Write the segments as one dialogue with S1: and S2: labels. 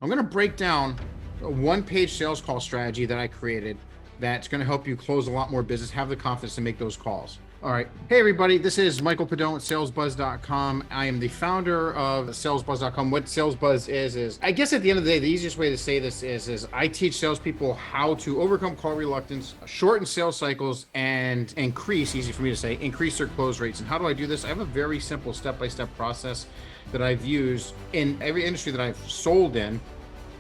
S1: I'm going to break down a one-page sales call strategy that I created that's going to help you close a lot more business, have the confidence to make those calls. All right. Hey, everybody. This is Michael Padone at salesbuzz.com. I am the founder of salesbuzz.com. What SalesBuzz is I guess at the end of the day, the easiest way to say this is I teach salespeople how to overcome call reluctance, shorten sales cycles, and increase, easy for me to say, increase their close rates. And how do I do this? I have a very simple step-by-step process that I've used in every industry that I've sold in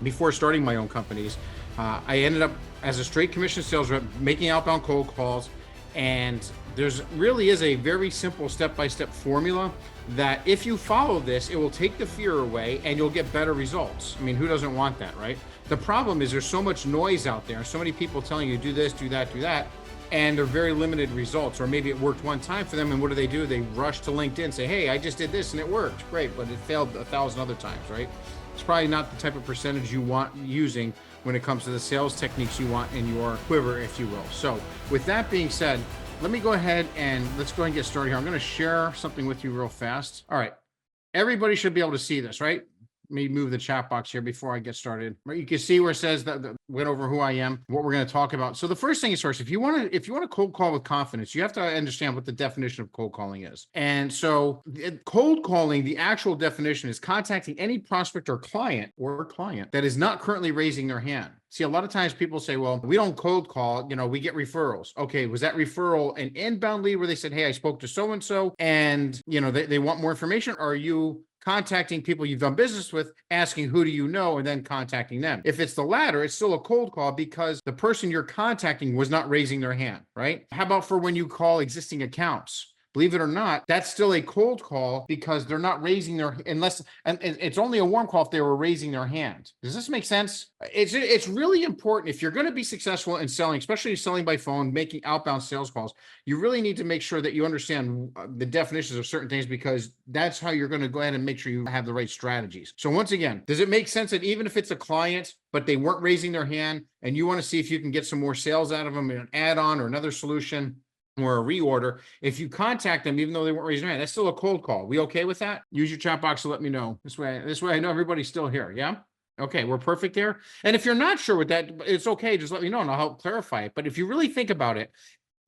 S1: before starting my own companies. I ended up as a straight commission sales rep, making outbound cold calls. And there's really is a very simple step-by-step formula that if you follow this, it will take the fear away and you'll get better results. I mean, who doesn't want that, right? The problem is there's so much noise out there, so many people telling you do this, do that, and they're very limited results. Or maybe it worked one time for them, and what do? They rush to LinkedIn and say, hey, I just did this and it worked. Great, but it failed 1,000 other times, right? It's probably not the type of percentage you want using when it comes to the sales techniques you want in your quiver, if you will. So with that being said, let me go ahead and let's go ahead and get started here. I'm going to share something with you real fast. All right. Everybody should be able to see this, right? Let me move the chat box here before I get started. You can see where it says that went over who I am, what we're going to talk about. So the first thing is first, if you want to cold call with confidence, you have to understand what the definition of cold calling is. And so cold calling, the actual definition is contacting any prospect or client that is not currently raising their hand. See, a lot of times people say, well, we don't cold call, we get referrals. Okay, was that referral an inbound lead where they said, hey, I spoke to so-and-so and, they want more information? Or are you contacting people you've done business with, asking who do you know, and then contacting them? If it's the latter, it's still a cold call because the person you're contacting was not raising their hand, right? How about for when you call existing accounts? Believe it or not, that's still a cold call because they're not raising their, and it's only a warm call if they were raising their hand. Does this make sense? It's really important if you're going to be successful in selling, especially selling by phone, making outbound sales calls. You really need to make sure that you understand the definitions of certain things because that's how you're going to go ahead and make sure you have the right strategies. So once again, does it make sense that even if it's a client, but they weren't raising their hand and you want to see if you can get some more sales out of them in an add-on or another solution, or a reorder, if you contact them, even though they weren't raising their hand, that's still a cold call. We okay with that? Use your chat box to let me know. This way I know everybody's still here. Yeah. Okay, we're perfect there. And if you're not sure with that, it's okay. Just let me know and I'll help clarify it. But if you really think about it,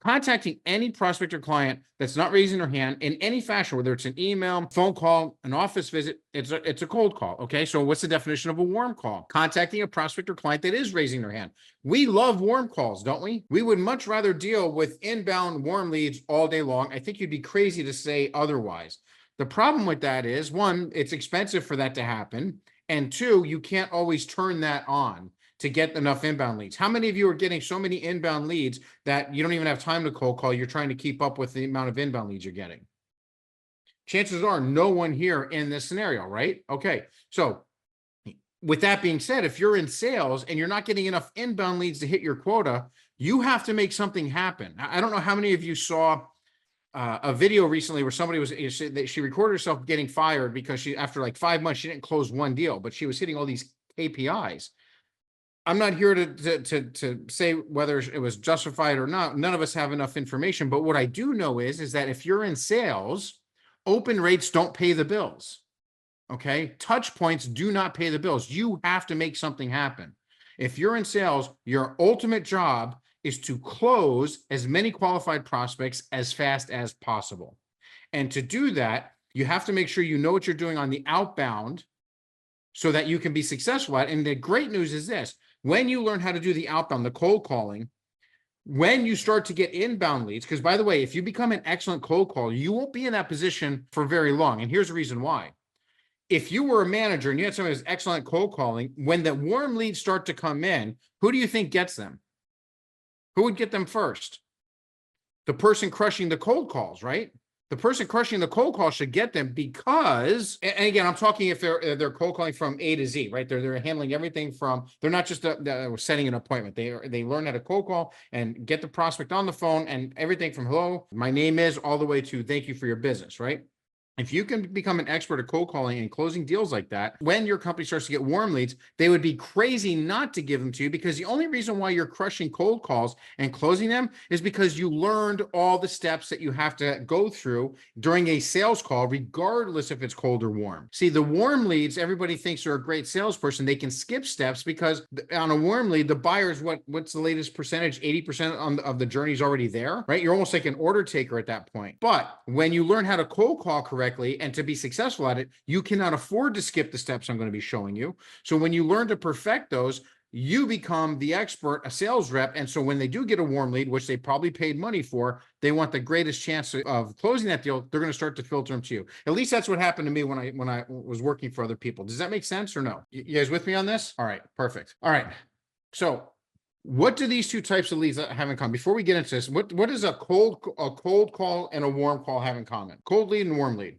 S1: contacting any prospect or client that's not raising their hand in any fashion, whether it's an email, phone call, an office visit, it's a cold call. Okay. So what's the definition of a warm call? Contacting a prospect or client that is raising their hand. We love warm calls, don't we? We would much rather deal with inbound warm leads all day long. I think you'd be crazy to say otherwise. The problem with that is, one, it's expensive for that to happen. And two, you can't always turn that on to get enough inbound leads. How many of you are getting so many inbound leads that you don't even have time to cold call? You're trying to keep up with the amount of inbound leads you're getting. Chances are no one here in this scenario, right? Okay. So with that being said, if you're in sales and you're not getting enough inbound leads to hit your quota, you have to make something happen. I don't know how many of you saw a video recently where somebody she recorded herself getting fired because after like 5 months, she didn't close one deal, but she was hitting all these KPIs. I'm not here to say whether it was justified or not. None of us have enough information. But what I do know is that if you're in sales, open rates don't pay the bills. Okay. Touch points do not pay the bills. You have to make something happen. If you're in sales, your ultimate job is to close as many qualified prospects as fast as possible. And to do that, you have to make sure you know what you're doing on the outbound so that you can be successful at it. And the great news is this: when you learn how to do the outbound, the cold calling, when you start to get inbound leads, because by the way, if you become an excellent cold caller, you won't be in that position for very long. And here's the reason why. If you were a manager and you had somebody who's excellent cold calling, when the warm leads start to come in, who do you think gets them? Who would get them first? The person crushing the cold calls, right? The person crushing the cold call should get them because, and again, I'm talking if they're cold calling from A to Z, right? They're handling everything from, they're not just setting an appointment. They learn how to cold call and get the prospect on the phone and everything from hello, my name is, all the way to thank you for your business, right? If you can become an expert at cold calling and closing deals like that, when your company starts to get warm leads, they would be crazy not to give them to you, because the only reason why you're crushing cold calls and closing them is because you learned all the steps that you have to go through during a sales call, regardless if it's cold or warm. See, the warm leads, everybody thinks they're a great salesperson. They can skip steps because on a warm lead, the buyer's what's the latest percentage? 80% of the journey is already there, right? You're almost like an order taker at that point. But when you learn how to cold call correctly, and to be successful at it, you cannot afford to skip the steps I'm going to be showing you. So when you learn to perfect those, you become the expert, a sales rep. And so when they do get a warm lead, which they probably paid money for, they want the greatest chance of closing that deal. They're going to start to filter them to you. At least that's what happened to me when I was working for other people. Does that make sense or no? You guys with me on this? All right, perfect. All right. So what do these two types of leads have in common? Before we get into this, what does a cold call and a warm call have in common? Cold lead and warm lead.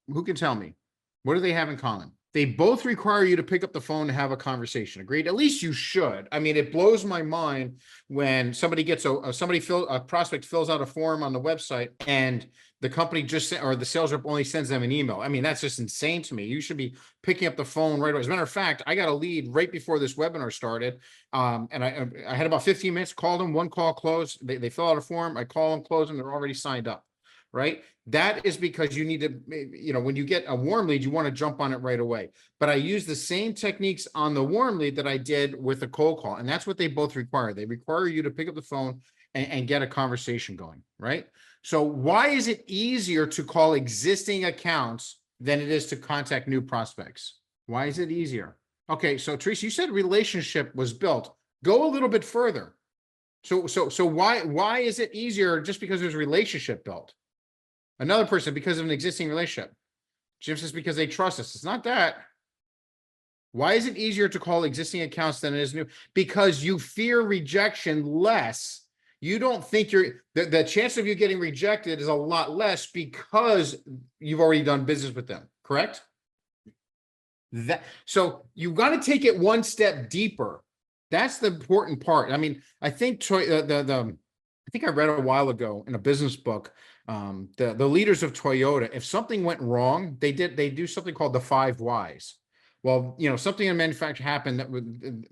S1: Who can tell me? What do they have in common? They both require you to pick up the phone and have a conversation. Agreed? At least you should. I mean, it blows my mind when somebody gets a prospect fills out a form on the website and the company or the sales rep only sends them an email. I mean, that's just insane to me. You should be picking up the phone right away. As a matter of fact, I got a lead right before this webinar started. And I had about 15 minutes, called them, one call closed. They fill out a form. I call them, close them. They're already signed up. Right? That is because you need to, when you get a warm lead, you want to jump on it right away. But I use the same techniques on the warm lead that I did with a cold call. And that's what they both require. They require you to pick up the phone and get a conversation going, right? So why is it easier to call existing accounts than it is to contact new prospects? Why is it easier? Okay, so Teresa, you said relationship was built. Go a little bit further. So why is it easier just because there's a relationship built? Another person because of an existing relationship. Jim says because they trust us. It's not that. Why is it easier to call existing accounts than it is new? Because you fear rejection less. You don't think the chance of you getting rejected is a lot less because you've already done business with them, correct? So you've got to take it one step deeper. That's the important part. I mean, I think I think I read a while ago in a business book, the leaders of Toyota, if something went wrong, they do something called the 5 whys. Well, something in manufacturing happened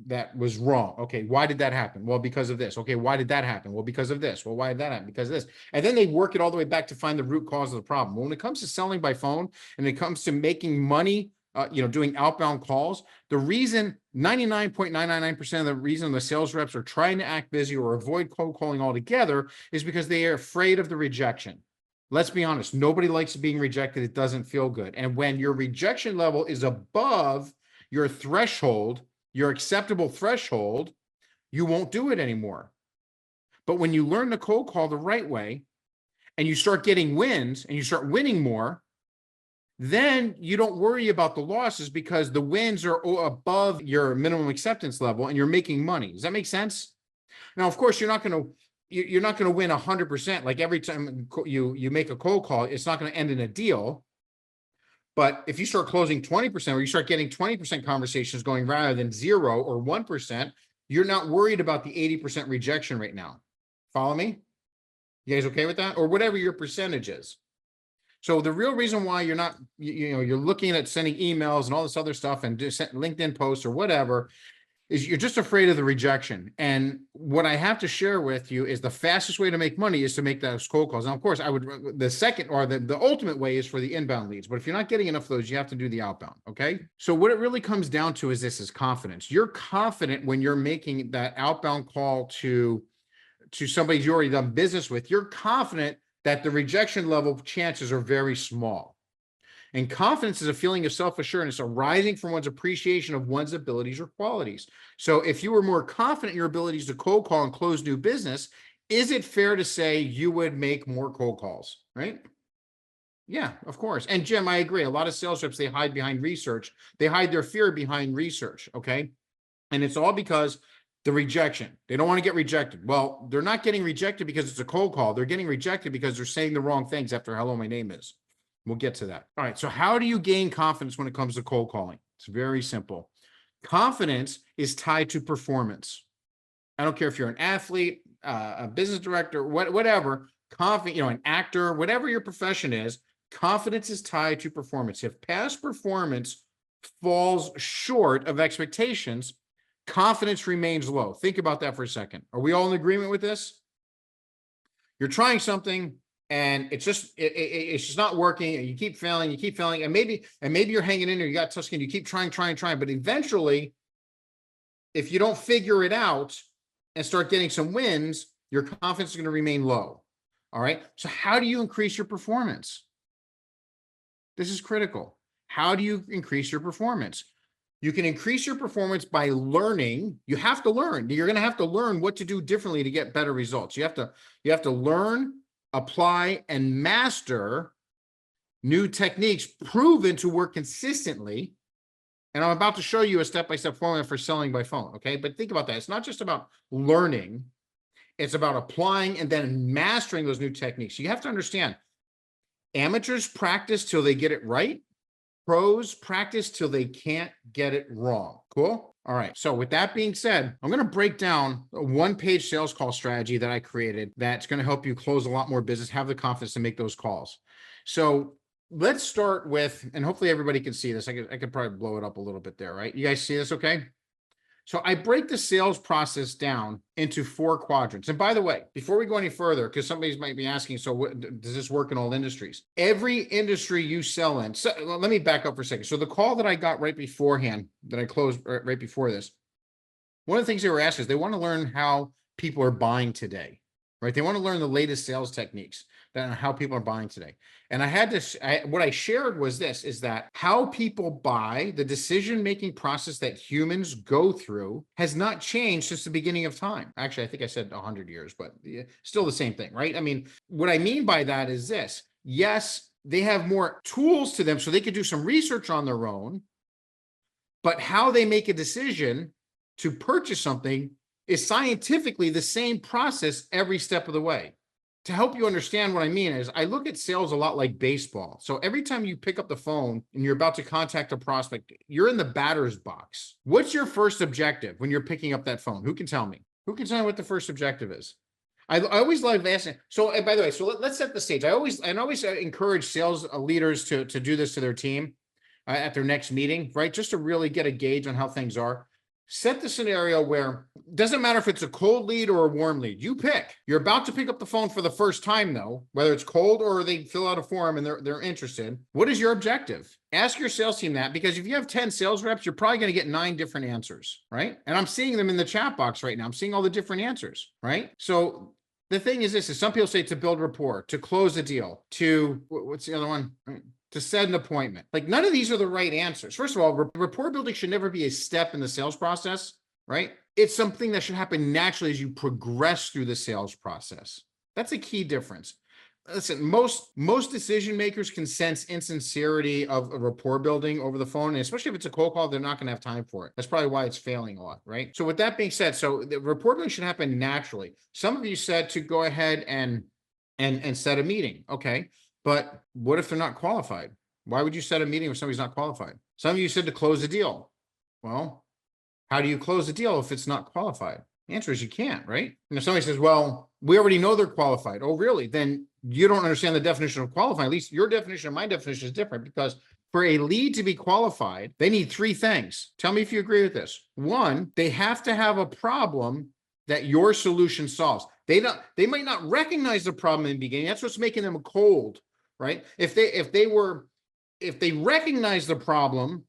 S1: that was wrong. Okay, why did that happen? Well, because of this. Okay, why did that happen? Well, because of this. Well, why did that happen? Because of this. And then they work it all the way back to find the root cause of the problem. When it comes to selling by phone and it comes to making money, doing outbound calls, the reason 99.999% of the reason the sales reps are trying to act busy or avoid cold calling altogether is because they are afraid of the rejection. Let's be honest. Nobody likes being rejected. It doesn't feel good. And when your rejection level is above your threshold, your acceptable threshold, you won't do it anymore. But when you learn to cold call the right way and you start getting wins and you start winning more, then you don't worry about the losses because the wins are above your minimum acceptance level and you're making money. Does that make sense? Now, of course, you're not going to win 100%. Like every time you make a cold call, it's not going to end in a deal. But if you start closing 20% or you start getting 20% conversations going rather than 0 or 1%, you're not worried about the 80% rejection rate now. Follow me? You guys okay with that? Or whatever your percentage is. So the real reason why you're not, you're looking at sending emails and all this other stuff and just LinkedIn posts or whatever is you're just afraid of the rejection. And what I have to share with you is the fastest way to make money is to make those cold calls. Now, of course, the second or the ultimate way is for the inbound leads. But if you're not getting enough of those, you have to do the outbound. Okay. So what it really comes down to is confidence. You're confident when you're making that outbound call to somebody you already done business with. You're confident that the rejection level chances are very small. And confidence is a feeling of self-assurance arising from one's appreciation of one's abilities or qualities. So if you were more confident in your abilities to cold call and close new business, is it fair to say you would make more cold calls, right? Yeah, of course. And Jim, I agree. A lot of sales reps, they hide behind research. They hide their fear behind research, okay? And it's all because the rejection. They don't want to get rejected. Well, they're not getting rejected because it's a cold call. They're getting rejected because they're saying the wrong things after hello, my name is. We'll get to that. All right. So how do you gain confidence when it comes to cold calling? It's very simple. Confidence is tied to performance. I don't care if you're an athlete, a business director, whatever, an actor, whatever your profession is, Confidence is tied to performance. If past performance falls short of expectations, confidence remains low. Think about that for a second. Are we all in agreement with this? You're trying something and it's just not working, and you keep failing, and maybe you're hanging in there, you got tough skin, you keep trying, but eventually, if you don't figure it out and start getting some wins, your confidence is going to remain low. All right. So how do you increase your performance? This is critical. How do you increase your performance? You can increase your performance by learning. You have to learn. You're going to have to learn what to do differently to get better results. You have to learn, apply, and master new techniques proven to work consistently. And I'm about to show you a step-by-step formula for selling by phone. Okay. But think about that. It's not just about learning. It's about applying and then mastering those new techniques. You have to understand, amateurs practice till they get it right. Pros practice till they can't get it wrong. Cool? All right. So with that being said, I'm going to break down a one-page sales call strategy that I created that's going to help you close a lot more business, have the confidence to make those calls. So let's start with, and hopefully everybody can see this. I could probably blow it up a little bit there, right? You guys see this okay? So I break the sales process down into 4 quadrants. And by the way, before we go any further, because somebody might be asking, so does this work in all industries? Every industry you sell in. So let me back up for a second. So the call that I got right beforehand, that I closed right before this, one of the things they were asking is they want to learn how people are buying today, right? They want to learn the latest sales techniques and how people are buying today. And I had this, what I shared was this, is that how people buy, the decision-making process that humans go through has not changed since the beginning of time. Actually, I think I said 100 years, but still the same thing, right? I mean, what I mean by that is this. Yes, they have more tools to them so they could do some research on their own, but how they make a decision to purchase something is scientifically the same process every step of the way. To help you understand what I mean is I look at sales a lot like baseball. So every time you pick up the phone and you're about to contact a prospect, you're in the batter's box. What's your first objective when you're picking up that phone? Who can tell me? Who can tell me what the first objective is? I always love asking. So, and by the way, so let's set the stage. I always encourage sales leaders to do this to their team at their next meeting, right? Just to really get a gauge on how things are. Set the scenario where it doesn't matter if it's a cold lead or a warm lead. You pick. You're about to pick up the phone for the first time, though, whether it's cold or they fill out a form and they're interested. What is your objective? Ask your sales team that, because if you have 10 sales reps, you're probably going to get 9 different answers, right? And I'm seeing them in the chat box right now. I'm seeing all the different answers, right? So the thing is this, is some people say to build rapport, to close a deal, to, what's the other one? To set an appointment. Like, none of these are the right answers. First of all, rapport building should never be a step in the sales process, right? It's something that should happen naturally as you progress through the sales process. That's a key difference. Listen, most decision makers can sense insincerity of a rapport building over the phone, and especially if it's a cold call, they're not going to have time for it. That's probably why it's failing a lot, right? So with that being said, so the rapport building should happen naturally. Some of you said to go ahead and set a meeting. Okay. But what if they're not qualified? Why would you set a meeting if somebody's not qualified? Some of you said to close a deal. Well, how do you close a deal if it's not qualified? The answer is you can't, right? And if somebody says, well, we already know they're qualified. Oh, really? Then you don't understand the definition of qualified. At least your definition and my definition is different, because for a lead to be qualified, they need 3 things. Tell me if you agree with this. 1, they have to have a problem that your solution solves. They might not recognize the problem in the beginning. That's what's making them cold, right? If they recognize the problem,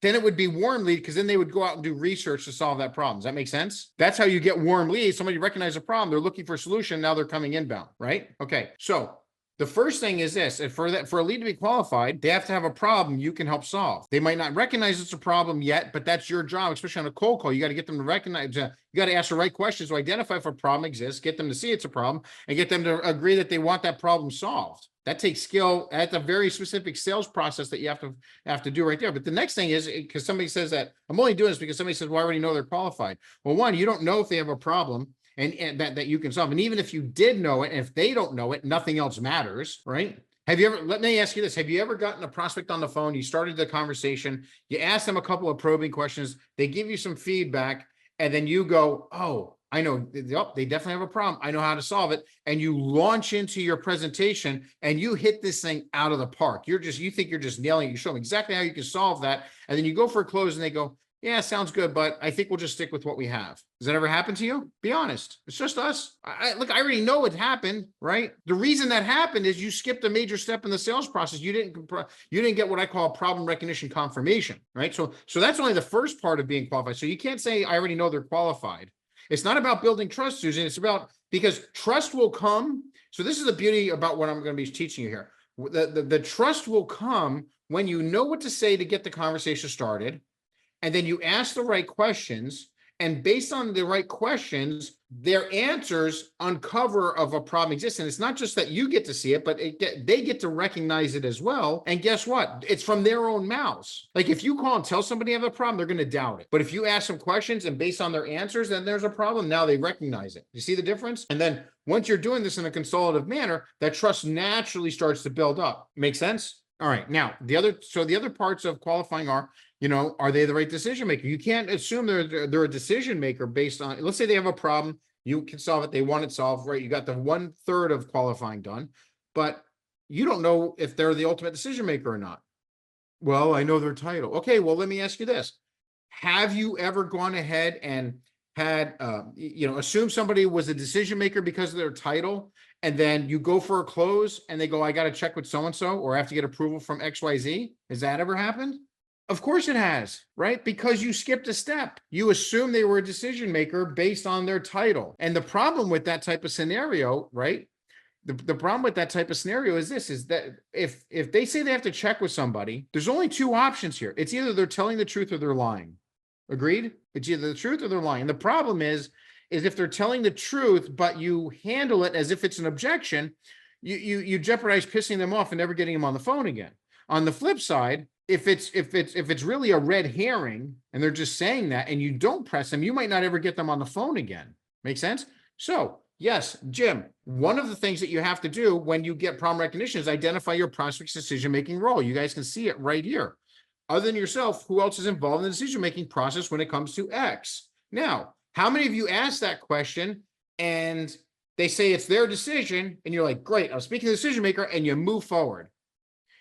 S1: then it would be warm lead, because then they would go out and do research to solve that problem. Does that make sense? That's how you get warm leads. Somebody recognizes a problem, they're looking for a solution, now they're coming inbound, right? Okay, so the first thing is this, and for a lead to be qualified, they have to have a problem you can help solve. They might not recognize it's a problem yet, but that's your job, especially on a cold call. You got to get them to recognize, you got to ask the right questions to identify if a problem exists, get them to see it's a problem, and get them to agree that they want that problem solved. That takes skill at a very specific sales process that you have to do right there. But the next thing is, because somebody says that, I'm only doing this because somebody says, well, I already know they're qualified. Well, 1, you don't know if they have a problem and that you can solve. And even if you did know it, and if they don't know it, nothing else matters, right? Have you ever, let me ask you this. Have you ever gotten a prospect on the phone? You started the conversation, you ask them a couple of probing questions, they give you some feedback, and then you go, oh, I know, yep, they definitely have a problem. I know how to solve it. And you launch into your presentation and you hit this thing out of the park. You think you're just nailing it. You show them exactly how you can solve that. And then you go for a close and they go, yeah, sounds good, but I think we'll just stick with what we have. Does that ever happen to you? Be honest. It's just us. Look, I already know it happened, right? The reason that happened is you skipped a major step in the sales process. You didn't get what I call problem recognition confirmation, right? So that's only the first part of being qualified. So you can't say, I already know they're qualified. It's not about building trust, Susan. It's about, because trust will come. So this is the beauty about what I'm going to be teaching you here. The trust will come when you know what to say to get the conversation started. And then you ask the right questions, and based on the right questions, their answers uncover of a problem exists. And it's not just that you get to see it, but they get to recognize it as well. And guess what? It's from their own mouths. Like if you call and tell somebody you have a problem, they're going to doubt it. But if you ask them questions and based on their answers, then there's a problem. Now they recognize it. You see the difference? And then once you're doing this in a consolidative manner, that trust naturally starts to build up. Make sense? All right. Now, the other parts of qualifying are, are they the right decision maker? You can't assume they're a decision maker based on, let's say they have a problem, you can solve it, they want it solved, right? You got the 1/3 of qualifying done, but you don't know if they're the ultimate decision maker or not. Well, I know their title. Okay, well, let me ask you this. Have you ever gone ahead and had, assume somebody was a decision maker because of their title, and then you go for a close and they go, I got to check with so-and-so, or I have to get approval from XYZ? Has that ever happened? Of course it has, right? Because you skipped a step. You assume they were a decision maker based on their title. And the problem with that type of scenario, right? The problem with that type of scenario is this, is that if they say they have to check with somebody, there's only two options here. It's either they're telling the truth or they're lying. Agreed? It's either the truth or they're lying. The problem is if they're telling the truth, but you handle it as if it's an objection, you jeopardize pissing them off and never getting them on the phone again. On the flip side, if it's really a red herring and they're just saying that and you don't press them, you might not ever get them on the phone again. Make sense? So yes, Jim, one of the things that you have to do when you get problem recognition is identify your prospect's decision-making role. You guys can see it right here. Other than yourself, who else is involved in the decision-making process when it comes to X? Now, how many of you ask that question and they say it's their decision and you're like, great, I'm speaking to the decision maker, and you move forward.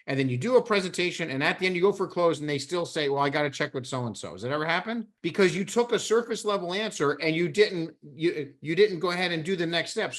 S1: And then you do a presentation and at the end you go for a close and they still say, well, I got to check with so-and-so. Has that ever happened? Because you took a surface level answer and you didn't go ahead and do the next step.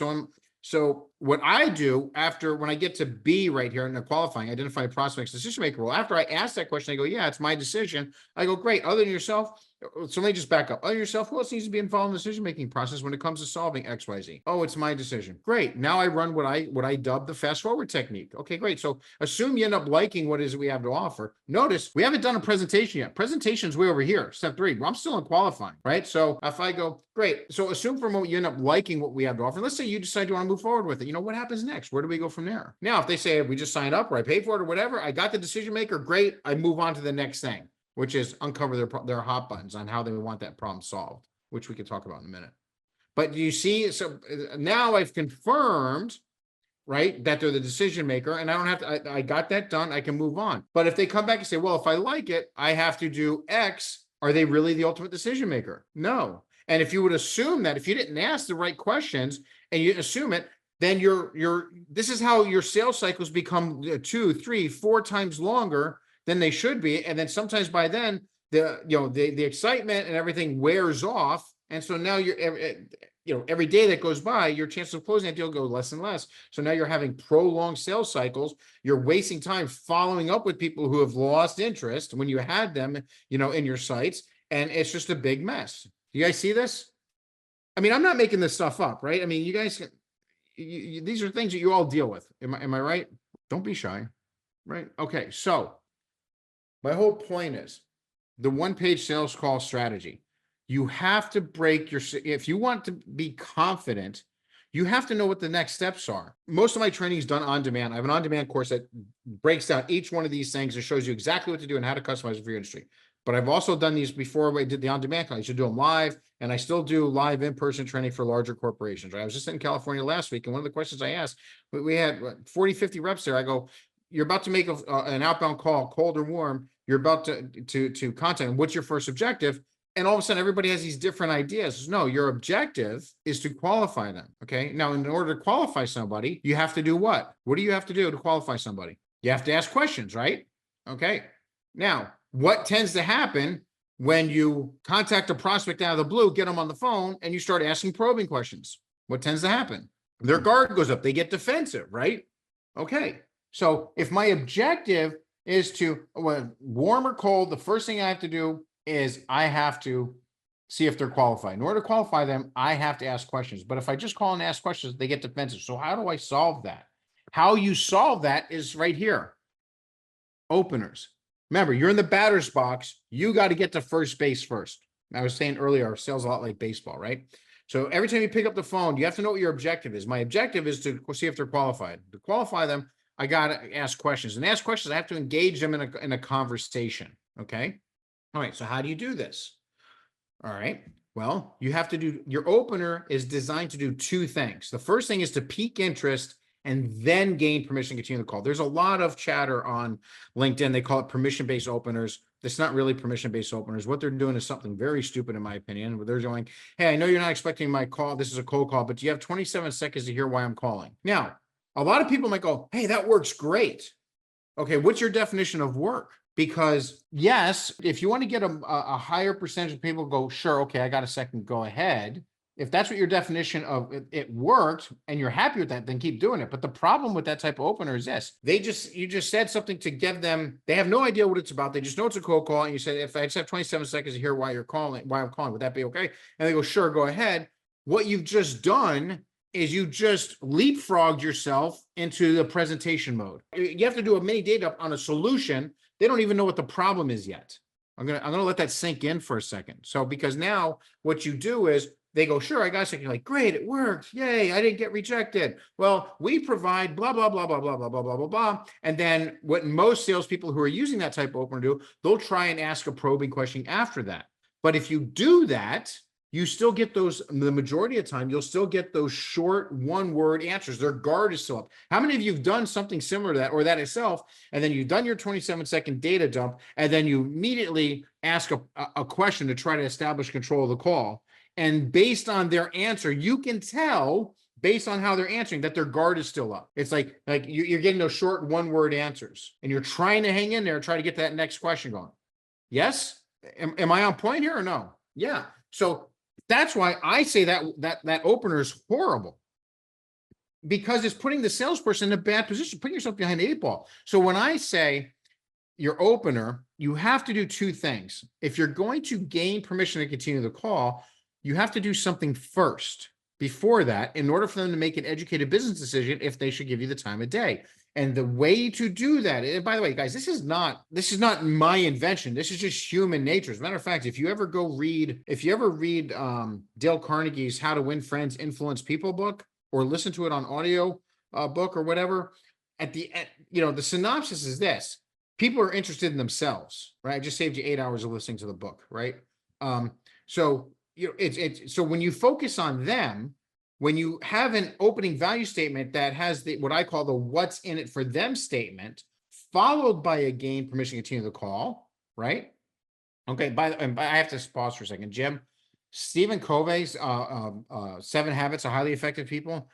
S1: So what I do when I get to B right here in the qualifying, identify prospects decision maker role, after I ask that question, I go, yeah, it's my decision. I go, great. Other than yourself, so let me just back up. Other than yourself, who else needs to be involved in the decision-making process when it comes to solving XYZ? Oh, it's my decision. Great. Now I run what I dub the fast forward technique. Okay, great. So assume you end up liking what it is we have to offer. Notice we haven't done a presentation yet. Presentation's way over here, step 3. I'm still in qualifying, right? So if I go, great. So assume for a moment you end up liking what we have to offer. Let's say you decide you want to move forward with it. What happens next? Where do we go from there? Now, if they say we just signed up or I paid for it or whatever, I got the decision maker, great. I move on to the next thing, which is uncover their hot buttons on how they want that problem solved, which we can talk about in a minute. But you see, so now I've confirmed, right, that they're the decision maker, and I don't have to, I got that done, I can move on. But if they come back and say, well, if I like it, I have to do X, are they really the ultimate decision maker? No. And if you would assume that, if you didn't ask the right questions and you assume it, then this is how your sales cycles become 2, 3, 4 times longer than they should be. And then sometimes by then the excitement and everything wears off. And so now every day that goes by, your chances of closing that deal go less and less. So now you're having prolonged sales cycles. You're wasting time following up with people who have lost interest when you had them, in your sites. And it's just a big mess. You guys see this? I mean, I'm not making this stuff up, right? I mean, you guys, these are things that you all deal with. Am I right? Don't be shy, right? Okay. So my whole point is the one-page sales call strategy. You have to if you want to be confident, you have to know what the next steps are. Most of my training is done on demand. I have an on-demand course that breaks down each one of these things and shows you exactly what to do and how to customize it for your industry. But I've also done these before. I did the on-demand class. I should do them live, and I still do live in-person training for larger corporations. Right? I was just in California last week, and one of the questions I asked, we had 40, 50 reps there. I go, you're about to make an outbound call, cold or warm. You're about to contact them. What's your first objective? And all of a sudden, everybody has these different ideas. No, your objective is to qualify them. Okay. Now, in order to qualify somebody, you have to do what? What do you have to do to qualify somebody? You have to ask questions, right? Okay. Now, what tends to happen when you contact a prospect out of the blue, get them on the phone, and you start asking probing questions? What tends to happen? Their guard goes up. They get defensive, right? Okay. So if my objective is to, when warm or cold, the first thing I have to do is I have to see if they're qualified. In order to qualify them, I have to ask questions. But if I just call and ask questions, they get defensive. So how do I solve that? How you solve that is right here. Openers. Remember, you're in the batter's box. You got to get to first base first. I was saying earlier, our sales a lot like baseball, right? So every time you pick up the phone, you have to know what your objective is. My objective is to see if they're qualified. To qualify them, I got to ask questions. And ask questions, I have to engage them in a conversation. Okay. All right. So how do you do this? All right. Well, you have to do, your opener is designed to do two things. The first thing is to pique interest and then gain permission to continue the call. There's a lot of chatter on LinkedIn. They call it permission-based openers. It's not really permission-based openers. What they're doing is something very stupid, in my opinion, where they're going, hey, I know you're not expecting my call. This is a cold call, but you have 27 seconds to hear why I'm calling. Now, a lot of people might go, hey, that works great. Okay, what's your definition of work? Because yes, if you want to get a higher percentage of people go, sure, okay, I got a second, go ahead. If that's what your definition of it worked and you're happy with that, then keep doing it. But the problem with that type of opener is this: you just said something to give them, they have no idea what it's about. They just know it's a cold call. And you said, if I just have 27 seconds to hear why you're calling, why I'm calling, would that be okay? And they go, sure, go ahead. What you've just done is you just leapfrogged yourself into the presentation mode. You have to do a mini data on a solution. They don't even know what the problem is yet. I'm gonna let that sink in for a second. So because now what you do is they go, sure, I got a second. You're like, great, it worked. Yay, I didn't get rejected. Well, we provide blah, blah, blah, blah, blah, blah, blah, blah, blah, blah. And then what most salespeople who are using that type of opener do, they'll try and ask a probing question after that. But if you do that, you still get those, the majority of the time, you'll still get those short one-word answers. Their guard is still up. How many of you have done something similar to that or that itself, and then you've done your 27-second data dump, and then you immediately ask a question to try to establish control of the call? And based on their answer, you can tell based on how they're answering that their guard is still up. It's like you're getting those short one-word answers, and you're trying to hang in there and try to get that next question going. Yes? Am I on point here or no? Yeah. So that's why I say that opener is horrible, because it's putting the salesperson in a bad position, putting yourself behind the 8 ball. So when I say your opener, you have to do two things. If you're going to gain permission to continue the call, you have to do something first before that in order for them to make an educated business decision if they should give you the time of day. And the way to do that, and by the way, guys, this is not my invention. This is just human nature. As a matter of fact, if you ever read Dale Carnegie's How to Win Friends, Influence People book, or listen to it on audio book or whatever, the synopsis is this: people are interested in themselves, right? I just saved you 8 hours of listening to the book, right? So so when you focus on them, when you have an opening value statement that has what I call the what's in it for them statement, followed by a gain permission to continue the call, right? Okay, I have to pause for a second. Jim, Stephen Covey's 7 Habits of Highly Effective People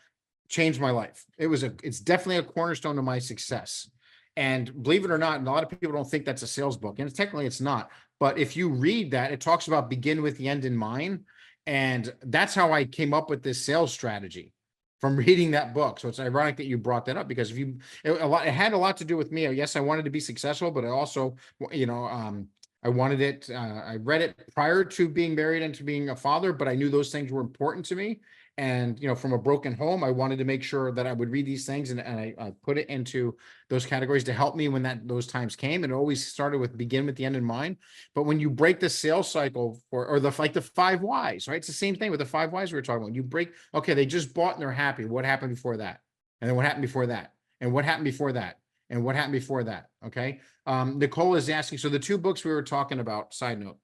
S1: changed my life. It's definitely a cornerstone of my success. And believe it or not, a lot of people don't think that's a sales book, and technically it's not. But if you read that, it talks about begin with the end in mind. And that's how I came up with this sales strategy, from reading that book. So it's ironic that you brought that up, because it had a lot to do with me. Yes, I wanted to be successful, but I also, I wanted it. I read it prior to being married and to being a father, but I knew those things were important to me. And, from a broken home, I wanted to make sure that I would read these things, and I put it into those categories to help me when those times came. And it always started with begin with the end in mind. But when you break the sales cycle or the 5 whys, right? It's the same thing with the 5 whys we were talking about. You break, okay, they just bought and they're happy. What happened before that? And then what happened before that? And what happened before that? And what happened before that? Okay. Nicole is asking, so the 2 books we were talking about, side note,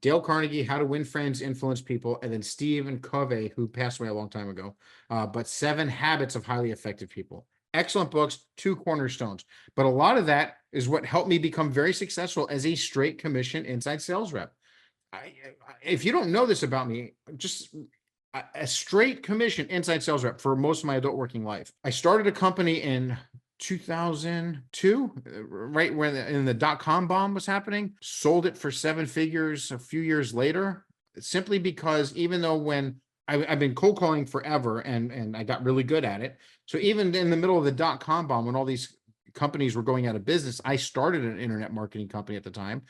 S1: Dale Carnegie, How to Win Friends, Influence People, and then Stephen Covey, who passed away a long time ago, but 7 Habits of Highly Effective People. Excellent books, 2 cornerstones. But a lot of that is what helped me become very successful as a straight commission inside sales rep. if you don't know this about me, just a straight commission inside sales rep for most of my adult working life. I started a company in 2002, right when in the dot-com bomb was happening, sold it for 7 figures a few years later, simply because even though when I've been cold calling forever and I got really good at it. So even in the middle of the dot-com bomb, when all these companies were going out of business, I started an internet marketing company at the time.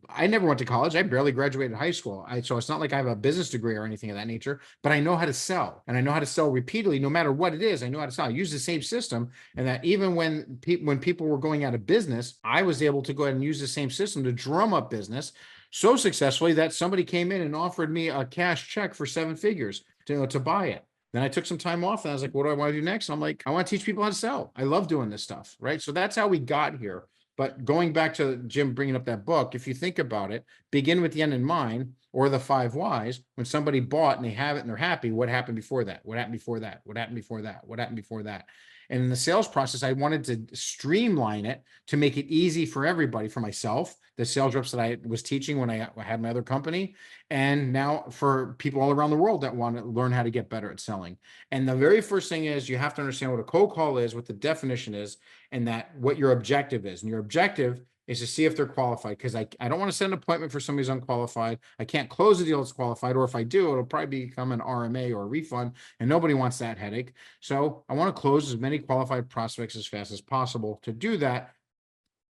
S1: I never went to college. I barely graduated high school. So it's not like I have a business degree or anything of that nature, but I know how to sell, and I know how to sell repeatedly, no matter what it is. I know how to sell. I use the same system, and that even when people were going out of business, I was able to go ahead and use the same system to drum up business so successfully that somebody came in and offered me a cash check for 7 figures to buy it. Then I took some time off and I was like, what do I want to do next? And I'm like, I want to teach people how to sell. I love doing this stuff, right? So that's how we got here. But going back to Jim bringing up that book, if you think about it, begin with the end in mind, or the 5 whys. When somebody bought and they have it and they're happy, what happened before that? What happened before that? What happened before that? What happened before that? And in the sales process, I wanted to streamline it to make it easy for everybody, for myself, the sales reps that I was teaching when I had my other company, and now for people all around the world that want to learn how to get better at selling. And the very first thing is you have to understand what a cold call is, what the definition is, and that what your objective is. And your objective is to see if they're qualified, because I don't want to set an appointment for somebody who's unqualified. I can't close a deal that's qualified, or if I do, it'll probably become an RMA or a refund, and nobody wants that headache. So I want to close as many qualified prospects as fast as possible. To do that,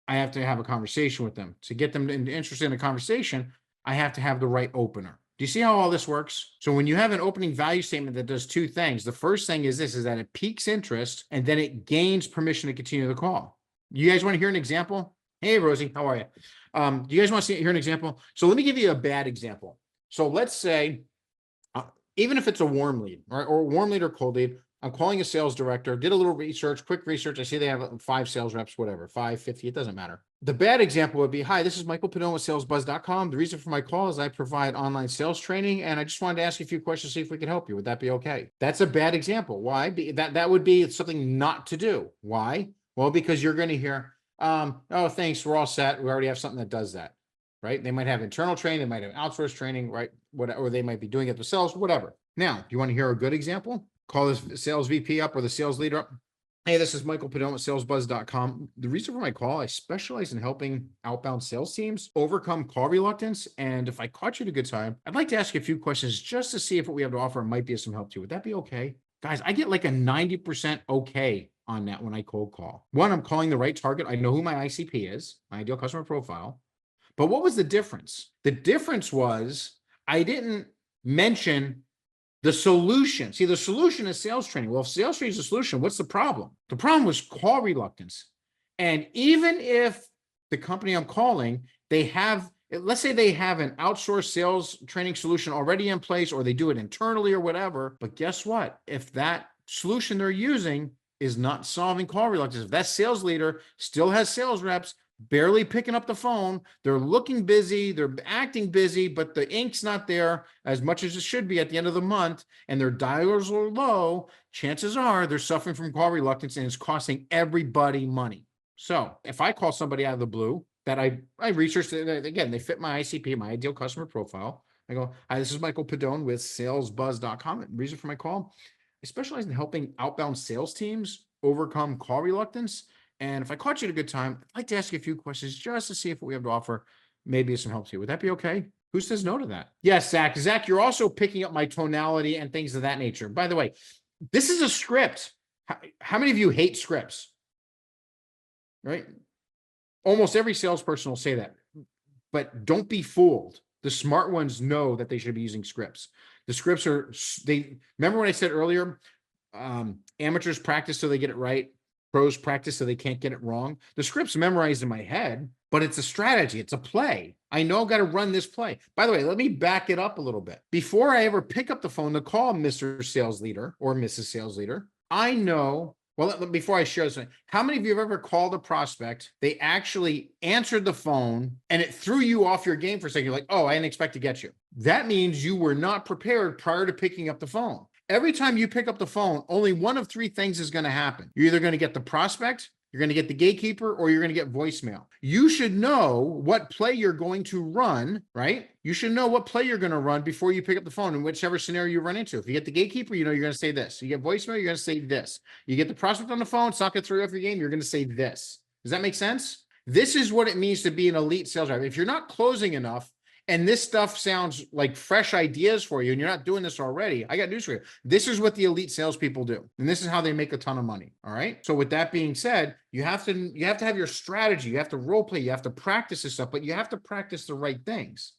S1: I have to have a conversation with them. To get them interested in a conversation, I have to have the right opener. Do you see how all this works? So when you have an opening value statement that does 2 things, the first thing is this, is that it piques interest, and then it gains permission to continue the call. You guys want to hear an example? Hey, Rosie, how are you? Do you guys want to hear an example? So let me give you a bad example. So let's say, even if it's a warm lead, right, or warm lead or cold lead, I'm calling a sales director, did a little research, quick research. I see they have 5 sales reps, whatever, 5, 50, it doesn't matter. The bad example would be, hi, this is Michael Padone with salesbuzz.com. The reason for my call is I provide online sales training, and I just wanted to ask you a few questions to see if we can help you. Would that be okay? That's a bad example. Why? That would be something not to do. Why? Well, because you're going to hear, oh, thanks, we're all set. We already have something that does that, right? They might have internal training, they might have outsourced training, right? Or they might be doing it themselves, whatever. Now, do you want to hear a good example? Call this sales VP up or the sales leader up. Hey, this is Michael Padone with salesbuzz.com. The reason for my call, I specialize in helping outbound sales teams overcome call reluctance. And if I caught you at a good time, I'd like to ask you a few questions just to see if what we have to offer might be of some help to you. Would that be okay? Guys, I get like a 90% okay on that when I cold call. One, I'm calling the right target. I know who my ICP is, my ideal customer profile. But what was the difference? The difference was I didn't mention the solution. See, the solution is sales training. Well, if sales training is the solution, what's the problem? The problem was call reluctance. And even if the company I'm calling, they have, let's say they have an outsourced sales training solution already in place, or they do it internally or whatever. But guess what? If that solution they're using is not solving call reluctance, if that sales leader still has sales reps barely picking up the phone, they're looking busy, they're acting busy, but the ink's not there as much as it should be at the end of the month, and their dialers are low, chances are they're suffering from call reluctance, and it's costing everybody money. So if I call somebody out of the blue that I researched, again, they fit my ICP, my ideal customer profile. I go, hi, this is Michael Padone with salesbuzz.com. Reason for my call, I specialize in helping outbound sales teams overcome call reluctance. And if I caught you at a good time, I'd like to ask you a few questions just to see if what we have to offer maybe some help to you. Would that be okay? Who says no to that? Yes, Zach. Zach, you're also picking up my tonality and things of that nature. By the way, this is a script. How many of you hate scripts? Right? Almost every salesperson will say that. But don't be fooled. The smart ones know that they should be using scripts. The scripts remember what I said earlier? Amateurs practice so they get it right. Pros practice so they can't get it wrong. The script's memorized in my head, but it's a strategy. It's a play. I know I've got to run this play. By the way, let me back it up a little bit. Before I ever pick up the phone to call Mr. Sales Leader or Mrs. Sales Leader, I know, well, before I share this, how many of you have ever called a prospect, they actually answered the phone and it threw you off your game for a second? You're like, oh, I didn't expect to get you. That means you were not prepared prior to picking up the phone. Every time you pick up the phone, only one of 3 things is going to happen. You're either going to get the prospect, You're going to get the gatekeeper or you're going to get voicemail. You should know what play you're going to run, right? You should know what play you're going to run before you pick up the phone in whichever scenario you run into. If you get the gatekeeper, you know you're going to say this. You get voicemail, you're going to say this. You get the prospect on the phone, it's not going to throw you off your game, you're going to say this. Does that make sense? This is what it means to be an elite sales rep. If you're not closing enough, and this stuff sounds like fresh ideas for you, and you're not doing this already, I got news for you. This is what the elite salespeople do, and this is how they make a ton of money. All right. So with that being said, you have to have your strategy. You have to role play. You have to practice this stuff, but you have to practice the right things.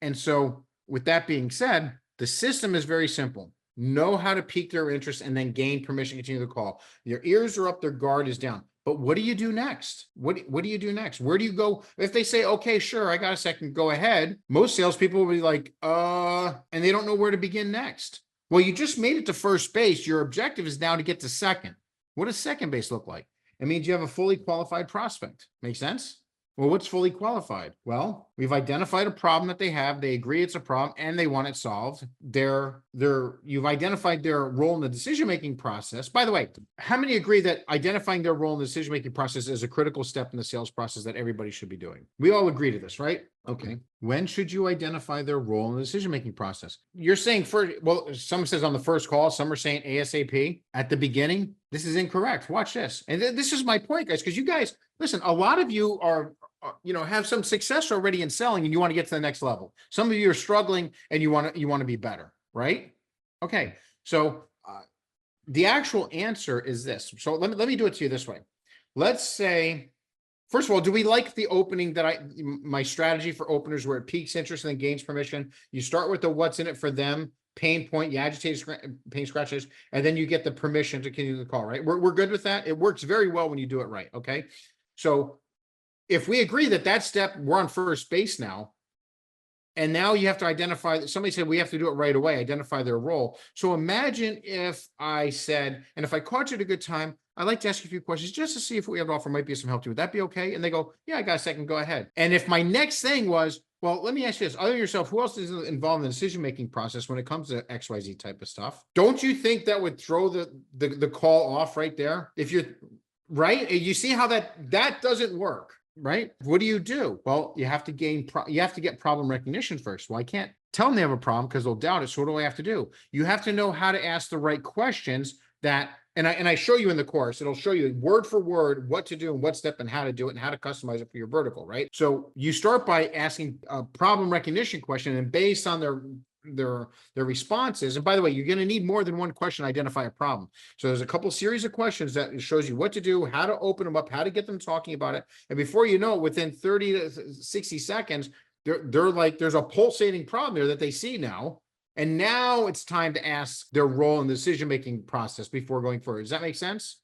S1: And so with that being said, the system is very simple. Know how to pique their interest and then gain permission to continue the call. Your ears are up, their guard is down. But what do you do next? What do you do next? Where do you go? If they say, okay, sure, I got a second, go ahead. Most salespeople will be like, and they don't know where to begin next. Well, you just made it to first base. Your objective is now to get to second. What does second base look like? It means you have a fully qualified prospect. Make sense? Well, what's fully qualified? Well, we've identified a problem that they have. They agree it's a problem and they want it solved. You've identified their role in the decision-making process. By the way, how many agree that identifying their role in the decision-making process is a critical step in the sales process that everybody should be doing? We all agree to this, right? Okay. When should you identify their role in the decision-making process? You're saying first, well, some says on the first call, some are saying ASAP at the beginning. This is incorrect. Watch this. And this is my point, guys, because you guys, listen, a lot of you are, have some success already in selling and you want to get to the next level. Some of you are struggling and you want to be better, right? Okay. So the actual answer is this. So let me do it to you this way. Let's say, first of all, do we like the opening that my strategy for openers where it piques interest and then gains permission? You start with the what's in it for them, pain point, you agitate, pain scratches, and then you get the permission to continue the call, right? We're good with that. It works very well when you do it right, okay? So if we agree that step, we're on first base now, and now you have to identify, somebody said we have to do it right away, identify their role. So imagine if I said, and if I caught you at a good time, I'd like to ask you a few questions just to see if what we have to offer might be some help to you. Would that be okay? And they go, yeah, I got a second, go ahead. And if my next thing was, well, let me ask you this, other than yourself, who else is involved in the decision-making process when it comes to XYZ type of stuff? Don't you think that would throw the call off right there? If you're, right? You see how that doesn't work. Right? What do? Well, you have to get problem recognition first. Well, I can't tell them they have a problem because they'll doubt it. So what do I have to do? You have to know how to ask the right questions and I show you in the course, it'll show you word for word what to do and what step and how to do it and how to customize it for your vertical, right? So you start by asking a problem recognition question, and based on their responses. And by the way, you're going to need more than one question to identify a problem. So there's a couple series of questions that shows you what to do, how to open them up, how to get them talking about it. And before you know it, within 30 to 60 seconds, they're like, there's a pulsating problem here that they see now. And now it's time to ask their role in the decision-making process before going forward. Does that make sense?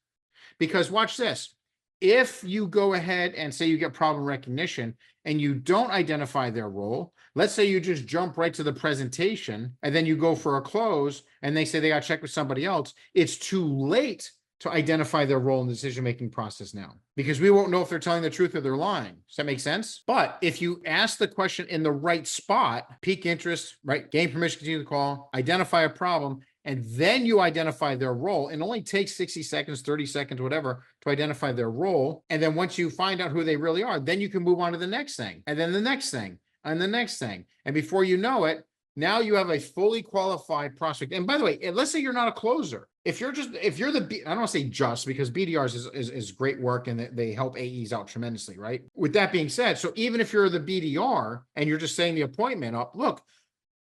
S1: Because watch this. If you go ahead and say you get problem recognition and you don't identify their role, let's say you just jump right to the presentation and then you go for a close and they say they got to check with somebody else, it's too late to identify their role in the decision-making process now, because we won't know if they're telling the truth or they're lying. Does that make sense? But if you ask the question in the right spot, pique interest, right, gain permission to continue the call, identify a problem, and then you identify their role, it only takes 60 seconds, 30 seconds, whatever, to identify their role. And then once you find out who they really are, then you can move on to the next thing, and then the next thing, and the next thing. And before you know it, now you have a fully qualified prospect. And by the way, let's say you're not a closer. If you're the, I don't want to say just, because BDRs is great work and they help AEs out tremendously, right? With that being said, so even if you're the BDR and you're just setting the appointment up, look,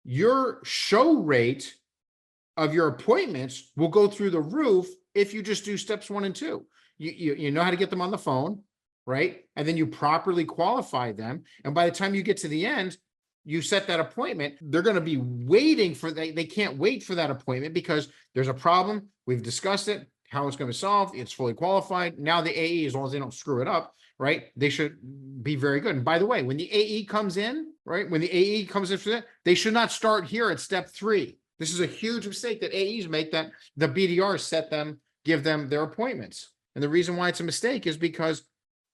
S1: your show rate of your appointments will go through the roof if you just do steps 1 and 2. You know how to get them on the phone, right? And then you properly qualify them. And by the time you get to the end, you set that appointment, they're going to be waiting for they can't wait for that appointment because there's a problem. We've discussed it, how it's going to be solved. It's fully qualified. Now the AE, as long as they don't screw it up, right? They should be very good. And by the way, when the AE comes in, right? When the AE comes in for that, they should not start here at step 3. This is a huge mistake that AEs make, that the BDRs give them their appointments. And the reason why it's a mistake is because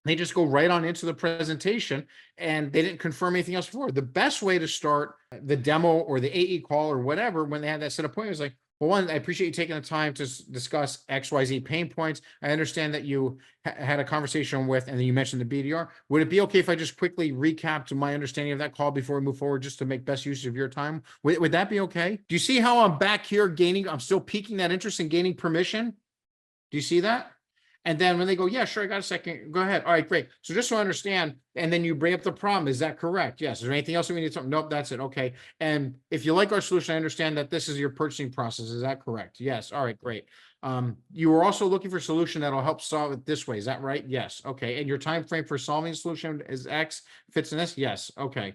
S1: they just go right on into the presentation and they didn't confirm anything else before. The best way to start the demo or the AE call or whatever, when they have that set appointment, is like, Well, one, I appreciate you taking the time to discuss XYZ pain points. I understand that you had a conversation with, and then you mentioned the BDR. Would it be okay if I just quickly recap to my understanding of that call before we move forward, just to make best use of your time? Would that be okay? Do you see how I'm back here gaining, I'm still piquing that interest and gaining permission? Do you see that? And then when they go, yeah, sure, I got a second. Go ahead. All right, great. So just so I understand, and then you bring up the problem. Is that correct? Yes. Is there anything else we need to talk? Nope, that's it. Okay. And if you like our solution, I understand that this is your purchasing process. Is that correct? Yes. All right, great. You were also looking for a solution that'll help solve it this way. Is that right? Yes. Okay. And your time frame for solving the solution is X, fits in this? Yes. Okay.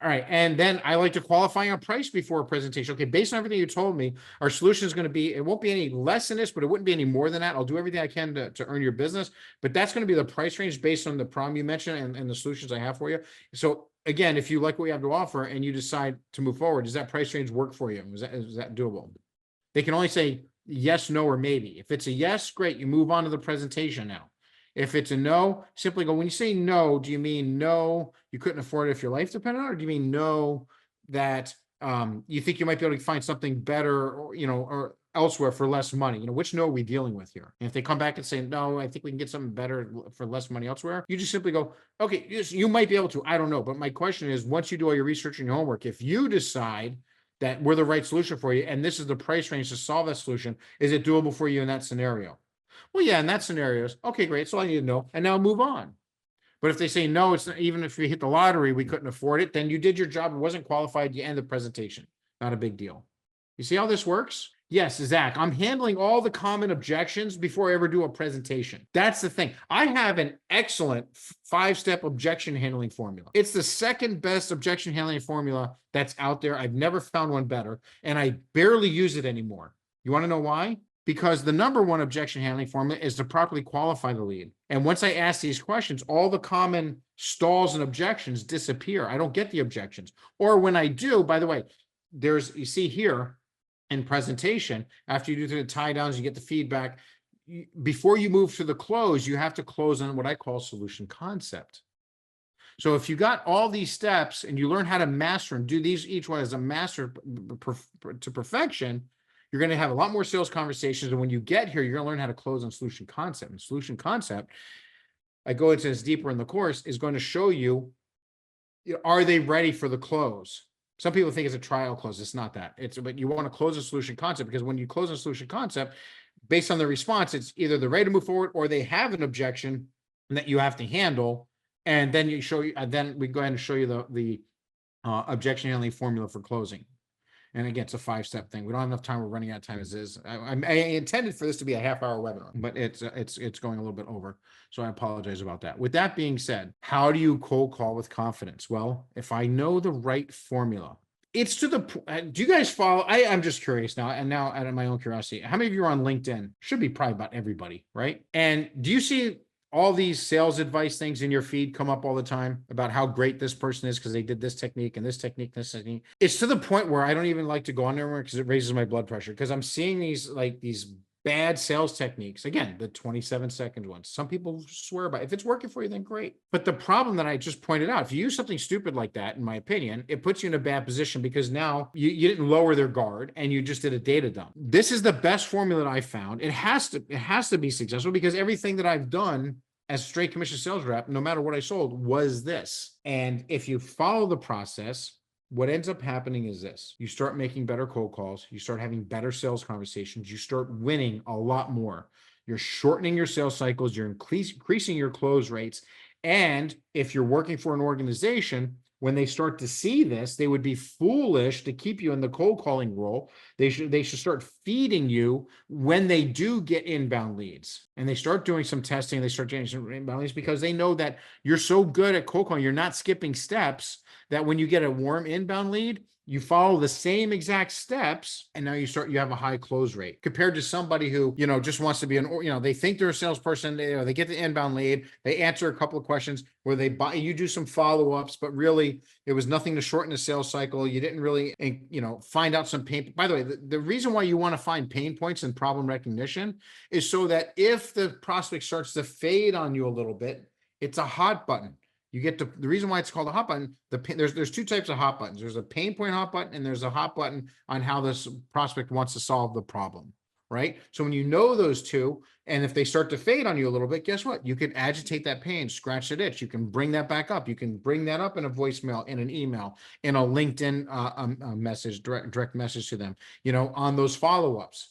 S1: All right. And then I like to qualify on price before a presentation. Okay. Based on everything you told me, our solution is going to be, it won't be any less than this, but it wouldn't be any more than that. I'll do everything I can to earn your business, but that's going to be the price range based on the problem you mentioned and the solutions I have for you. So again, if you like what we have to offer and you decide to move forward, does that price range work for you? Is that doable? They can only say yes, no, or maybe. If it's a yes, great. You move on to the presentation now. If it's a no, simply go, when you say no, do you mean no, you couldn't afford it if your life depended on it? Or do you mean no, that you think you might be able to find something better, or, or elsewhere for less money? Which no are we dealing with here? And if they come back and say, no, I think we can get something better for less money elsewhere, you just simply go, okay, you might be able to, I don't know. But my question is, once you do all your research and your homework, if you decide that we're the right solution for you, and this is the price range to solve that solution, is it doable for you in that scenario? Well, yeah, in that scenario, okay, great. So I need to know, and now move on. But if they say no, it's not, even if we hit the lottery, we couldn't afford it, then you did your job. It wasn't qualified. You end the presentation. Not a big deal. You see how this works? Yes, Zach, I'm handling all the common objections before I ever do a presentation. That's the thing. I have an excellent 5-step objection handling formula. It's the second best objection handling formula that's out there. I've never found one better, and I barely use it anymore. You want to know why? Because the number one objection handling formula is to properly qualify the lead. And once I ask these questions, all the common stalls and objections disappear. I don't get the objections. Or when I do, by the way, you see here in presentation, after you do the tie downs, you get the feedback. Before you move to the close, you have to close on what I call solution concept. So if you got all these steps and you learn how to master and do these, each one as a master to perfection, you're going to have a lot more sales conversations. And when you get here, you're going to learn how to close on solution concept. And solution concept, I go into this deeper in the course, is going to show you, are they ready for the close? Some people think it's a trial close. It's not that. But you want to close a solution concept, because when you close a solution concept, based on the response, it's either they're ready to move forward or they have an objection that you have to handle. And then then we go ahead and show you the objection handling formula for closing. And again, it's a 5-step thing. We don't have enough time. We're running out of time as is. I intended for this to be a half-hour webinar, but it's going a little bit over. So I apologize about that. With that being said, how do you cold call with confidence? Well, if I know the right formula, it's to the, do you guys follow? I'm just curious now, and now out of my own curiosity, how many of you are on LinkedIn? Should be probably about everybody, right? And do you see all these sales advice things in your feed come up all the time about how great this person is because they did this technique and this technique, this technique? It's to the point where I don't even like to go on there because it raises my blood pressure, because I'm seeing these bad sales techniques. Again, the 27-second ones. Some people swear by it. If it's working for you, then great. But the problem that I just pointed out, if you use something stupid like that, in my opinion, it puts you in a bad position, because now you didn't lower their guard and you just did a data dump. This is the best formula that I found. It has to be successful, because everything that I've done as a straight commission sales rep, no matter what I sold, was this. And if you follow the process, what ends up happening is this: you start making better cold calls, you start having better sales conversations, you start winning a lot more. You're shortening your sales cycles, you're increasing your close rates. And if you're working for an organization, when they start to see this, they would be foolish to keep you in the cold calling role. They should start feeding you when they do get inbound leads, and they start doing some testing. They start getting some inbound leads because they know that you're so good at cold calling, you're not skipping steps, that when you get a warm inbound lead, you follow the same exact steps, and now you have a high close rate compared to somebody who, just wants to be they think they're a salesperson. They get the inbound lead, they answer a couple of questions where you do some follow-ups, but really it was nothing to shorten the sales cycle. You didn't really, find out some pain. By the way, the reason why you want to find pain points and problem recognition is so that if the prospect starts to fade on you a little bit, it's a hot button. You get to the reason why it's called a hot button. There's two types of hot buttons. There's a pain point hot button, and there's a hot button on how this prospect wants to solve the problem. Right. So when you know those two, and if they start to fade on you a little bit, guess what? You can agitate that pain, scratch that itch. You can bring that back up. You can bring that up in a voicemail, in an email, in a LinkedIn message, direct message to them, on those follow-ups.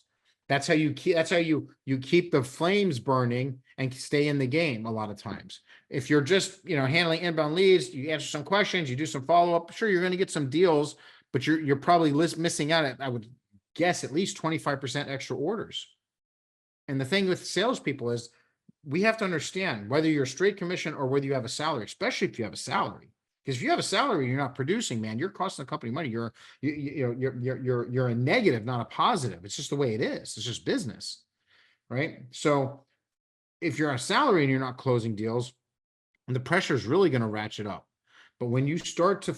S1: That's how you keep the flames burning and stay in the game a lot of times. If you're just, handling inbound leads, you answer some questions, you do some follow-up, sure, you're going to get some deals, but you're probably missing out I would guess at least 25% extra orders. And the thing with salespeople is we have to understand whether you're straight commission or whether you have a salary, especially if you have a salary. Because if you have a salary, you're not producing, man, you're costing the company money. You're a negative, not a positive. It's just the way it is. It's just business, right? So if you're a salary and you're not closing deals, the pressure is really going to ratchet up. But when you start to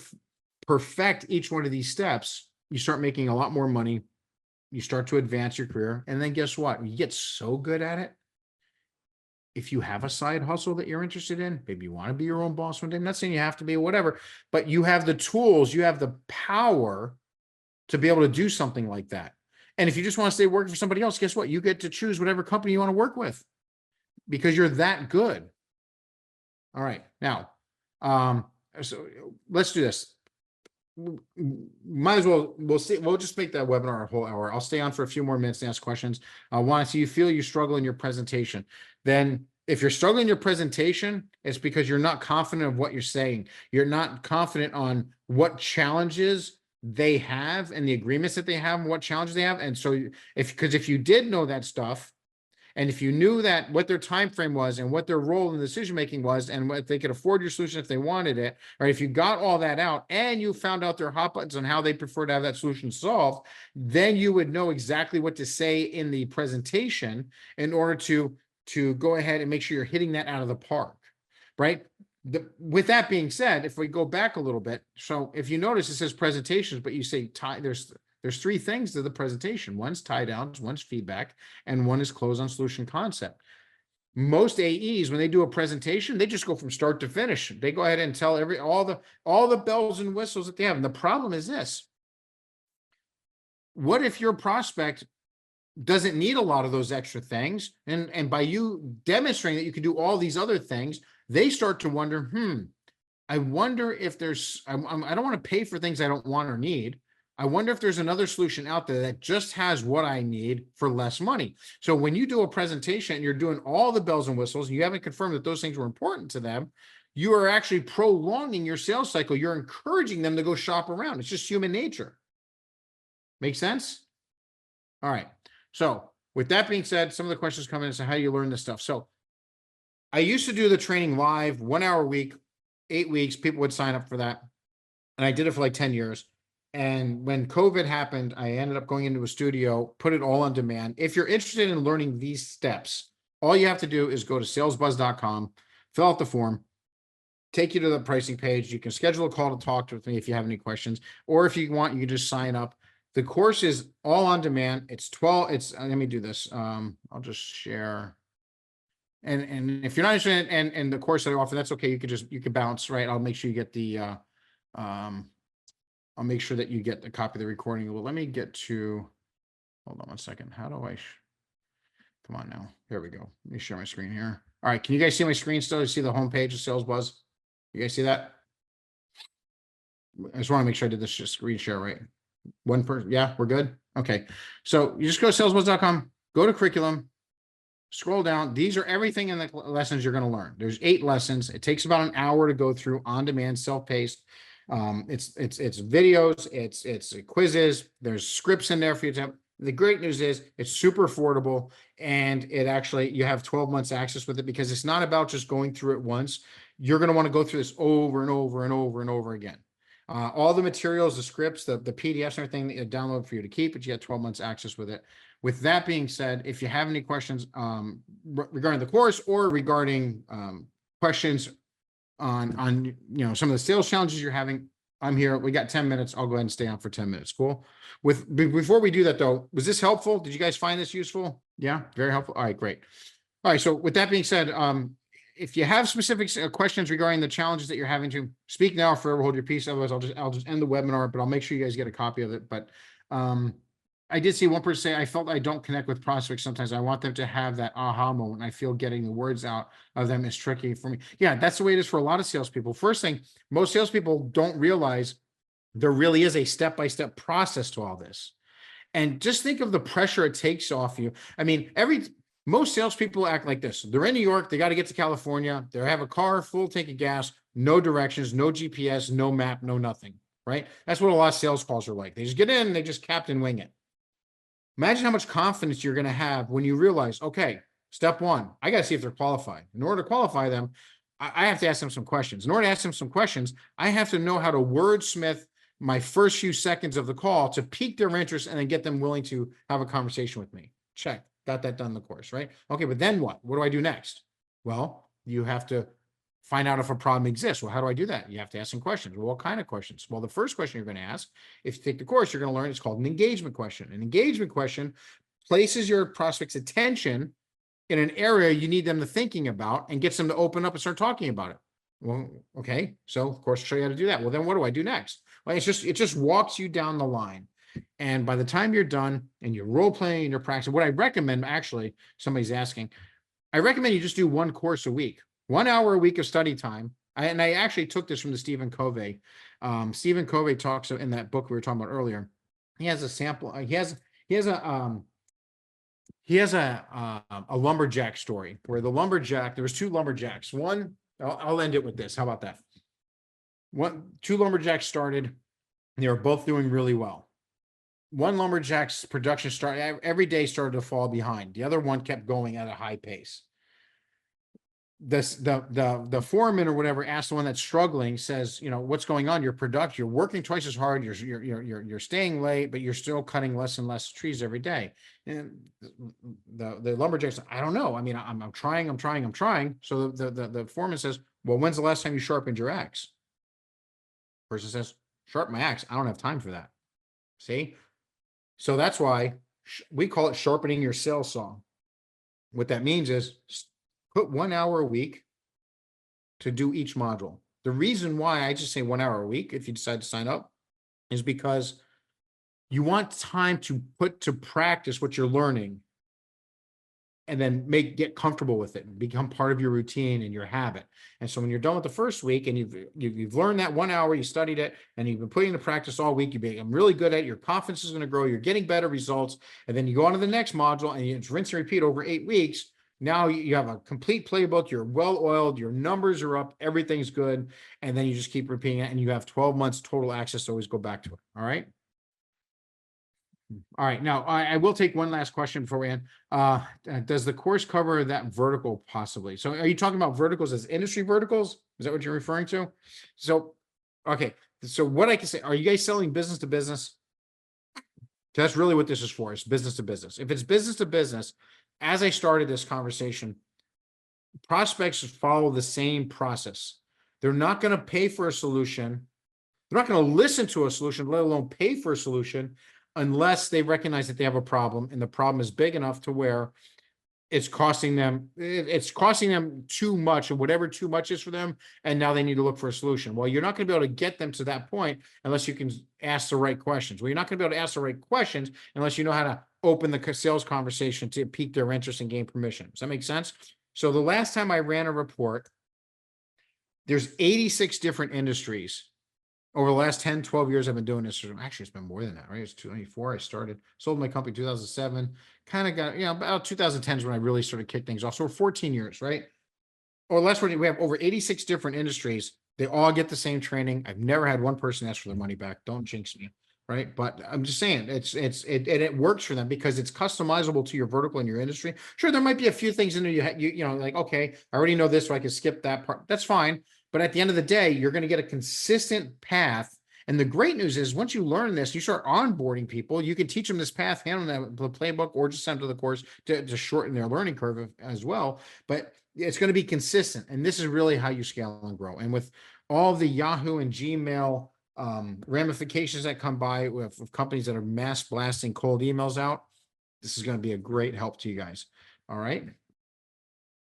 S1: perfect each one of these steps, you start making a lot more money. You start to advance your career. And then guess what? You get so good at it. If you have a side hustle that you're interested in, maybe you want to be your own boss one day. I'm not saying you have to be, whatever, but you have the tools, you have the power to be able to do something like that. And if you just want to stay working for somebody else, guess what? You get to choose whatever company you want to work with because you're that good. All right. Now, so let's do this. Might as well, we'll just make that webinar a whole hour. I'll stay on for a few more minutes and ask questions. I want to see you feel you struggle in your presentation. Then if you're struggling in your presentation, it's because you're not confident of what you're saying. You're not confident on what challenges they have and the agreements that they have and what challenges they have. And so because if you did know that stuff, and if you knew that what their time frame was and what their role in the decision making was and what they could afford your solution if they wanted it, right? If you got all that out and you found out their hot buttons on how they prefer to have that solution solved, then you would know exactly what to say in the presentation in order to go ahead and make sure you're hitting that out of the park, right? With that being said, if we go back a little bit, so if you notice it says presentations, but you say there's three things to the presentation. One's tie downs, one's feedback, and one is close on solution concept. Most AEs, when they do a presentation, they just go from start to finish. They go ahead and tell all the bells and whistles that they have. And the problem is this. What if your prospect doesn't need a lot of those extra things? And by you demonstrating that you can do all these other things, they start to wonder, I wonder if I don't want to pay for things I don't want or need. I wonder if there's another solution out there that just has what I need for less money. So when you do a presentation and you're doing all the bells and whistles, and you haven't confirmed that those things were important to them, you are actually prolonging your sales cycle. You're encouraging them to go shop around. It's just human nature. Make sense? All right. So with that being said, some of the questions come in. So how do you learn this stuff? So I used to do the training live, 1 hour a week, 8 weeks. People would sign up for that. And I did it for like 10 years. And when COVID happened, I ended up going into a studio, put it all on demand. If you're interested in learning these steps, all you have to do is go to salesbuzz.com, fill out the form, take you to the pricing page. You can schedule a call to talk with me if you have any questions, or if you want, you can just sign up. The course is all on demand. Let me do this. I'll just share. And if you're not interested in the course that I offer, that's okay. You can bounce, right? I'll make sure you get the, I'll make sure that you get a copy of the recording. Well, let me get to, hold on one second. How do I, come on now. Here we go. Let me share my screen here. All right. Can you guys see my screen still? You see the homepage of Sales Buzz? You guys see that? I just want to make sure I did this screen share right. One person. Yeah, we're good. Okay. So you just go to salesbuzz.com, go to curriculum, scroll down. These are everything in the lessons you're going to learn. There's 8 lessons. It takes about an hour to go through, on demand, self-paced. It's videos, it's quizzes, there's scripts in there for you to have. The great news is it's super affordable, and you have 12 months access with it, because it's not about just going through it once. You're going to want to go through this over and over and over and over again. All the materials, the scripts, the PDFs, and everything that you download for you to keep, but you have 12 months access with it. With that being said, if you have any questions regarding the course, or regarding questions on some of the sales challenges you're having, I'm here. We got 10 minutes. I'll go ahead and stay on for 10 minutes. Cool. Before we do that though, was this helpful? Did you guys find this useful? Yeah, very helpful. All right, great. All right. So with that being said, if you have specific questions regarding the challenges that you're having to speak now or forever hold your peace. Otherwise, I'll just end the webinar, but I'll make sure you guys get a copy of it. But I did see one person say, I felt I don't connect with prospects sometimes. I want them to have that aha moment. I feel getting the words out of them is tricky for me. Yeah, that's the way it is for a lot of salespeople. First thing, most salespeople don't realize there really is a step-by-step process to all this. And just think of the pressure it takes off you. I mean, most salespeople act like this. They're in New York, they got to get to California, they have a car, full tank of gas, no directions, no GPS, no map, no nothing, right? That's what a lot of sales calls are like. They just get in, they just captain wing it. Imagine how much confidence you're going to have when you realize, okay, step one, I got to see if they're qualified. In order to qualify them, I have to ask them some questions. In order to ask them some questions, I have to know how to wordsmith my first few seconds of the call to pique their interest and then get them willing to have a conversation with me. Check. Got that done in the course, right? Okay, but then what? What do I do next? Well, you have to find out if a problem exists. Well, how do I do that? You have to ask some questions. Well, what kind of questions? Well, the first question you're going to ask, if you take the course, you're going to learn, it's called an engagement question. An engagement question places your prospect's attention in an area you need them to thinking about and gets them to open up and start talking about it. Well, okay, so of course, I'll show you how to do that. Well, then what do I do next? Well, it just walks you down the line. And by the time you're done and you're role playing and you're practicing, what I recommend, actually, somebody's asking, I recommend you just do one course a week, 1 hour a week of study time. And I actually took this from the Stephen Covey. Stephen Covey talks in that book we were talking about earlier. He has a sample. He has a lumberjack story where the lumberjack, there was two lumberjacks. One, I'll end it with this. How about that? Two lumberjacks started. They were both doing really well. One lumberjack's production started every day started to fall behind. The other one kept going at a high pace. The foreman or whatever asked the one that's struggling, says, you know, what's going on? You're working twice as hard. You're staying late, but you're still cutting less and less trees every day. And the lumberjack said, I don't know. I mean, I'm trying. So the foreman says, well, when's the last time you sharpened your axe? Person says, sharpen my axe. I don't have time for that. See? So that's why we call it sharpening your sales song. What that means is put 1 hour a week to do each module. The reason why I just say 1 hour a week, if you decide to sign up, is because you want time to put to practice what you're learning and then get comfortable with it and become part of your routine and your habit. And so when you're done with the first week and you've learned that 1 hour, you studied it, and you've been putting it into practice all week, you become really good at it, your confidence is going to grow, you're getting better results, and then you go on to the next module and it's rinse and repeat over 8 weeks. Now you have a complete playbook, you're well-oiled, your numbers are up, everything's good, and then you just keep repeating it, and you have 12 months total access to always go back to it, all right? All right, now I will take one last question before we end. Does the course cover that vertical possibly? So are you talking about verticals as industry verticals? Is that what you're referring to? So, okay, so what I can say, are you guys selling business to business? That's really what this is for, is business to business. If it's business to business, as I started this conversation, prospects follow the same process. They're not going to pay for a solution. They're not going to listen to a solution, let alone pay for a solution, unless they recognize that they have a problem and the problem is big enough to where it's costing them too much, or whatever too much is for them, and now they need to look for a solution. Well, you're not going to be able to get them to that point unless you can ask the right questions. Well, you're not going to be able to ask the right questions unless you know how to open the sales conversation to pique their interest and gain permission. Does that make sense? So the last time I ran a report, there's 86 different industries. Over the last 10, 12 years, I've been doing this. Actually, it's been more than that, right? It's 2024. I sold my company 2007, kind of got, about 2010 is when I really started to kick things off. So we're 14 years, right? Or less, we have over 86 different industries. They all get the same training. I've never had one person ask for their money back. Don't jinx me, right? But I'm just saying it works for them because it's customizable to your vertical and your industry. Sure, there might be a few things in there you know, like, okay, I already know this, so I can skip that part. That's fine. But at the end of the day, you're going to get a consistent path. And the great news is once you learn this, you start onboarding people, you can teach them this path, hand them the playbook, or just send them to the course to shorten their learning curve as well. But it's going to be consistent. And this is really how you scale and grow. And with all the Yahoo and Gmail ramifications that come by with companies that are mass blasting cold emails out, this is going to be a great help to you guys. All right.